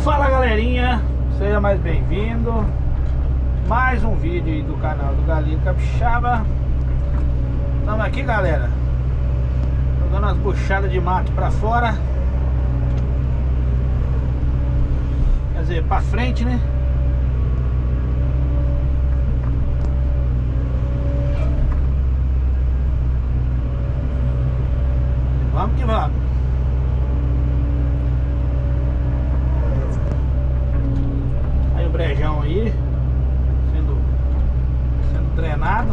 Fala galerinha, seja mais bem-vindo. Mais um vídeo aí do canal do Galinho Capixaba. Estamos aqui, galera, jogando as buchadas de mato pra fora. Quer dizer, pra frente, né? Vamos que vamos. Aí o brejão aí sendo drenado.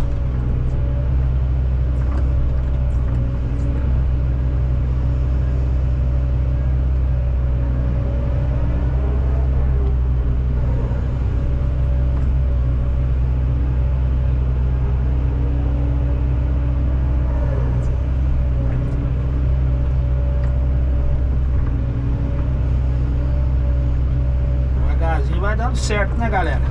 Vai dando certo, né, galera?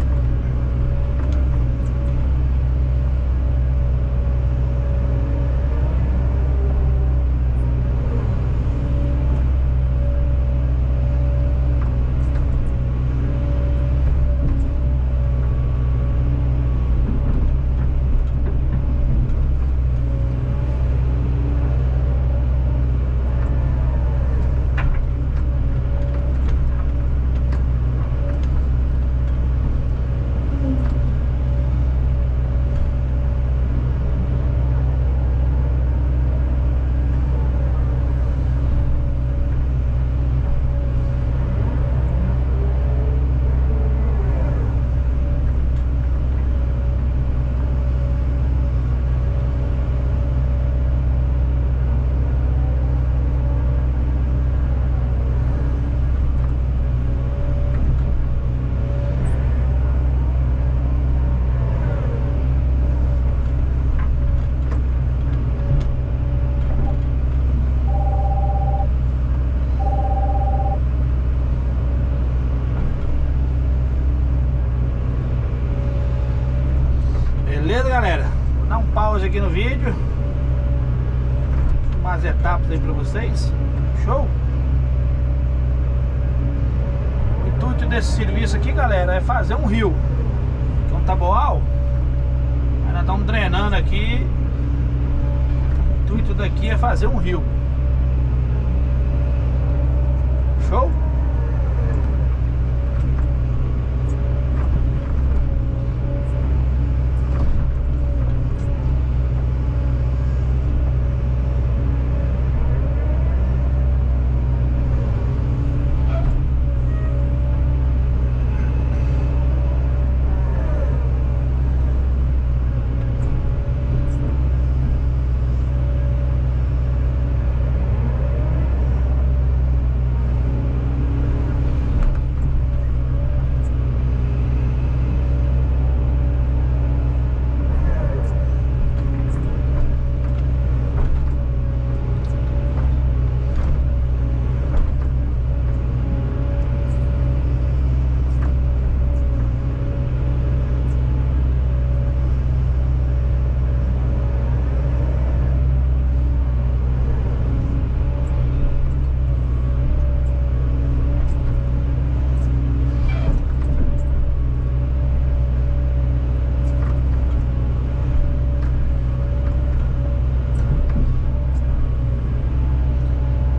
Beleza, galera? Vou dar um pause aqui no vídeo, umas etapas aí pra vocês. Show? O intuito desse serviço aqui, galera, é fazer um rio. Então tá boal. Aí nós estamos drenando aqui. O intuito daqui é fazer um rio. Show?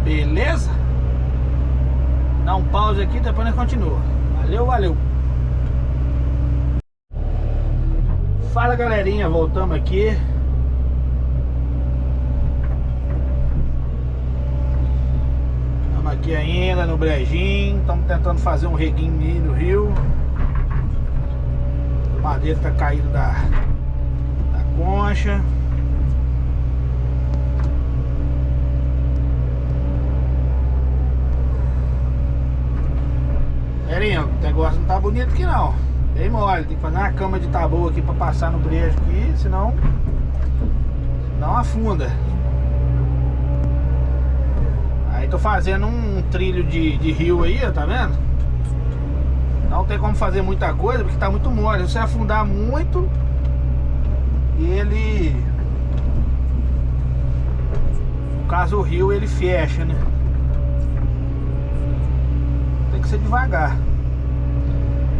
Beleza? Dá um pause aqui, depois nós continua. Valeu, valeu. Fala galerinha, voltamos aqui. Estamos aqui ainda no brejinho. Estamos tentando fazer um reguinho aí no rio. A madeira tá caindo da concha. Galerinha, o negócio não tá bonito aqui não. Bem mole, tem que fazer uma cama de tabu aqui pra passar no brejo aqui, senão afunda. Aí tô fazendo um trilho de rio aí, ó, tá vendo? Não tem como fazer muita coisa porque tá muito mole. Se você afundar muito, ele, no caso o rio, ele fecha, né? ser devagar.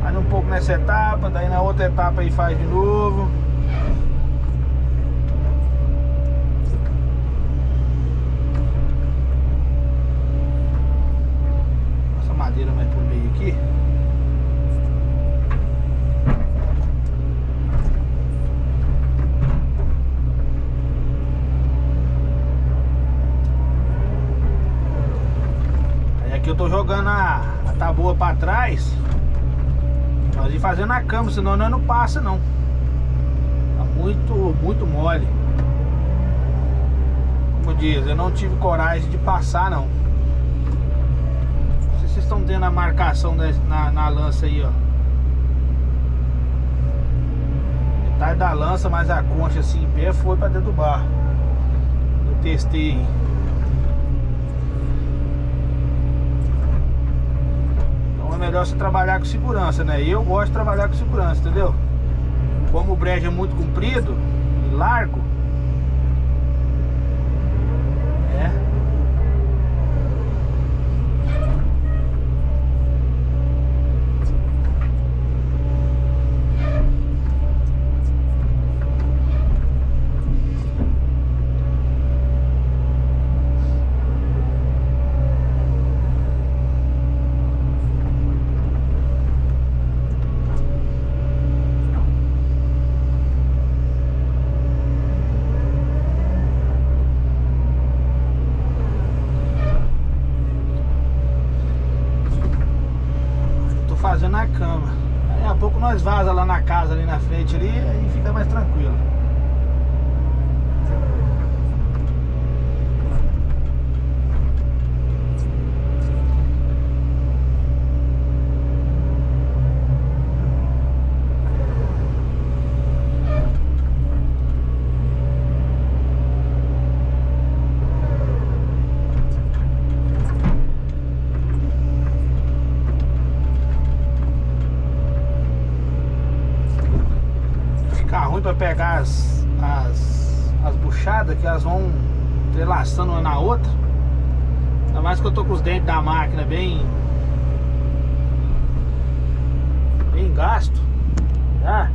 Faz um pouco nessa etapa, daí na outra etapa aí faz de novo. Essa madeira mais por meio aqui. Aí aqui eu tô jogando a taboa pra trás. Nós ir fazendo a cama, senão nós não passa não. Tá muito mole. Como diz, eu não tive coragem de passar não. Não sei se vocês estão tendo a marcação na lança aí, ó. Metade da lança, mas a concha assim em pé foi pra dentro do barro. Eu testei. É melhor você trabalhar com segurança, né? E eu gosto de trabalhar com segurança, entendeu? Como o brejo é muito comprido e largo, fazendo a cama. Aí a pouco nós vaza lá na casa ali na frente ali, aí fica mais tranquilo. Para pegar as buchadas, que elas vão entrelaçando uma na outra. Ainda mais que eu tô com os dentes da máquina bem gasto já.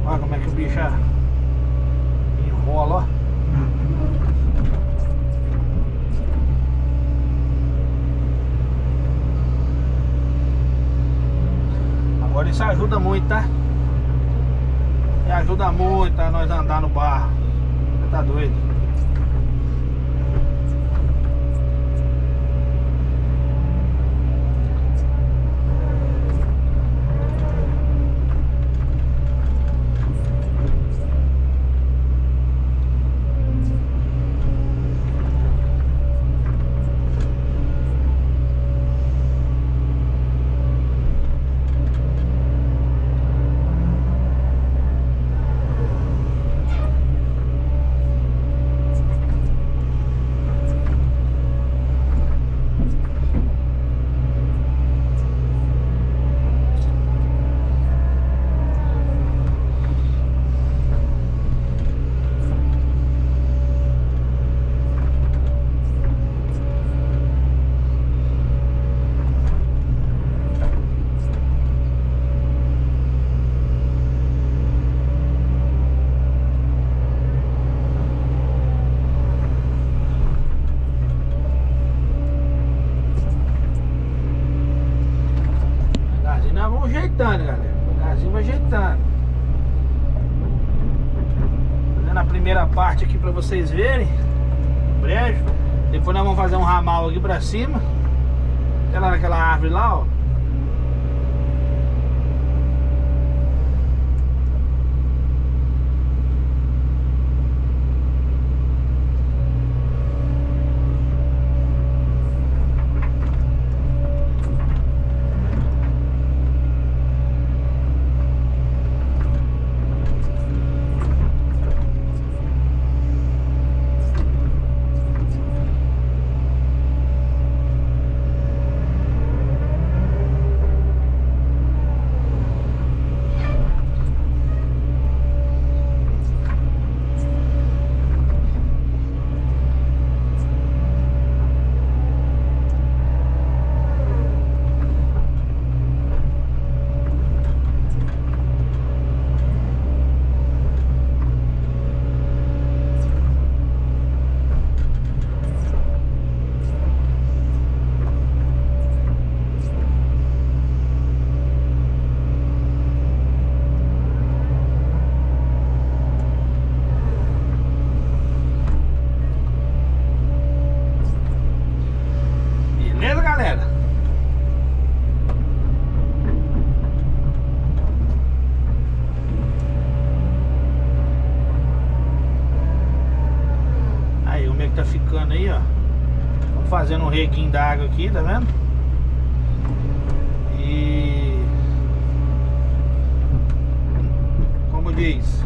Olha como é que o bicho enrola, ó. Agora isso ajuda muito, tá? E ajuda muito a nós andar no barro. Você tá doido? Ajeitando, galera, devagarzinho vai ajeitando. Fazendo a primeira parte aqui pra vocês verem o brejo. Depois nós vamos fazer um ramal aqui pra cima. Até lá naquela árvore lá, ó. Beleza, galera? Aí, como é que tá ficando aí, ó? Estamos fazendo um reguinho d'água aqui, tá vendo? E... como diz...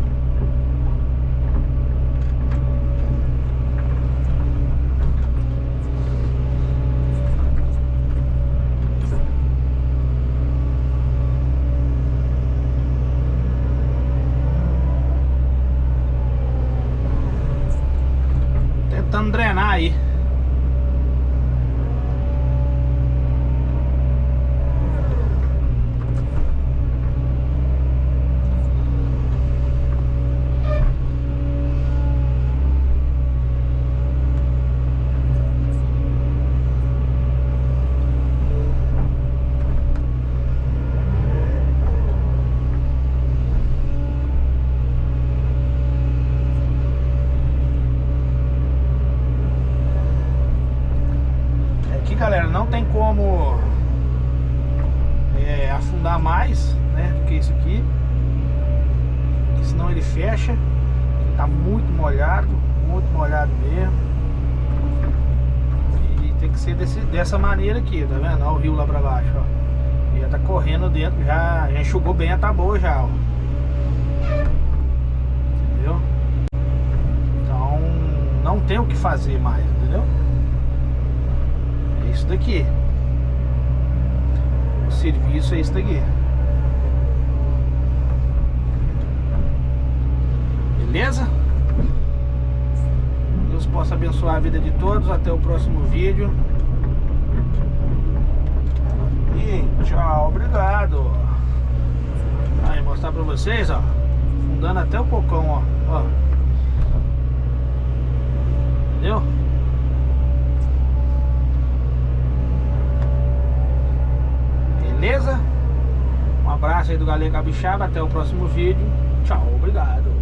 tentando drenar aí. Galera, não tem como afundar mais, né, do que isso aqui, porque senão ele fecha. Tá muito molhado mesmo. E tem que ser dessa maneira aqui, tá vendo? Olha o rio lá pra baixo, ó. Já tá correndo dentro, já enxugou bem a taboa já, ó. Entendeu? Então não tem o que fazer mais, entendeu? Isso daqui. O serviço é isso daqui. Beleza? Deus possa abençoar a vida de todos. Até o próximo vídeo. E tchau, obrigado. Aí, mostrar pra vocês, ó. Fundando até o cocão, ó. Entendeu? Beleza? Um abraço aí do Galinha Capixaba. Até o próximo vídeo. Tchau, obrigado.